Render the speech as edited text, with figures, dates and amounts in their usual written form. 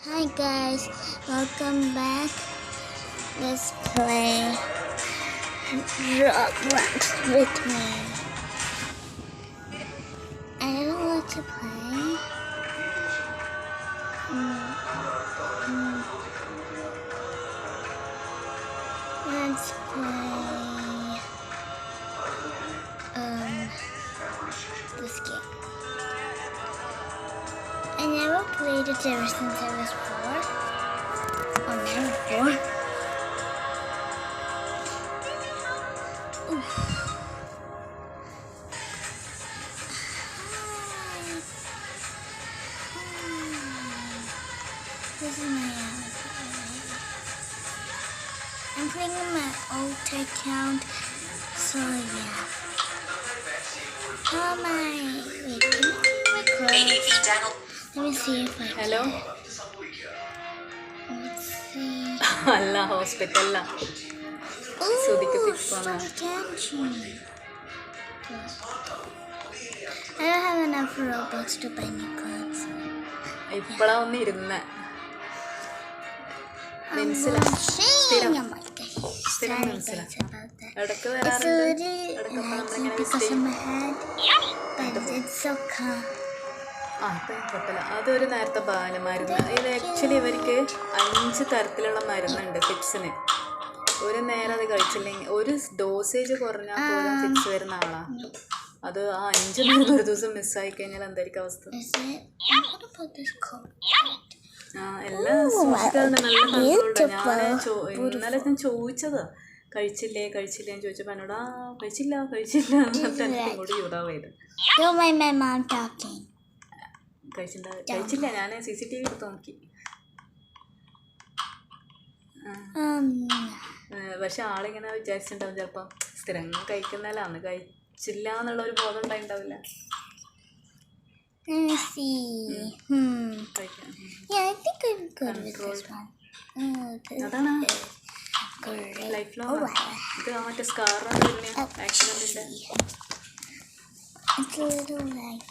Hi guys, welcome back. Let's play Roblox with me. I don't know what to play. Let's play this game. I never played it ever since I was 4. Or never 4. This is my I'm playing on my old account, so yeah. How am I? Wait, can you see my clothes? Let me see if I can. Hello? Let's see. Allah, hospital. Ooh, so catchy. I don't have enough Robux to buy new clothes. ഇപ്പളാ ഒന്ന് ഇരുന്ന ഇടക്ക് വരാറുണ്ട്. അതൊരു നേരത്തെ മരുന്ന്. ഇത് actually ഇവർക്ക് 5 തരത്തിലുള്ള മരുന്നുണ്ട് ഫിക്സിന്. ഒരു നേരം അത് കഴിച്ചില്ലെങ്കിൽ ഒരു ഡോസേജ് കുറഞ്ഞാൽ പോലും ഫിക്സ് വരുന്ന ആളാ. അത് ആ 5 മരുന്ന് ഒരു ദിവസം മിസ്സായി കഴിഞ്ഞാൽ എന്തായിരിക്കും അവസ്ഥ? എല്ലാം സൂക്ഷിക്കാതെ നല്ല കൺട്രോളുണ്ട്. ഇന്നലെ ഞാൻ ചോദിച്ചതാ കഴിച്ചില്ലേ എന്ന് ചോദിച്ചപ്പോൾ എന്നോട് കഴിച്ചില്ല എന്നിട്ട് എനിക്ക് ഇങ്ങോട്ട് ചൂടാവായത്. കഴിച്ചില്ല. ഞാൻ CCTV എടുത്ത് നോക്കി. പക്ഷെ ആളിങ്ങനെ വിചാരിച്ചിട്ടുണ്ടാവും ചിലപ്പോൾ സ്ഥിരം കഴിക്കുന്നതല്ലാന്ന് കഴിച്ചില്ല എന്നുള്ളൊരു ബോധം ഉണ്ടായിണ്ടാവില്ല. Let me see. Yeah, I think I'm good with this one. അതാണ് ലൈഫ് ലോങ്. ഇത് മറ്റേ scar ആക്സിഡന്റിന്റെ It's a little like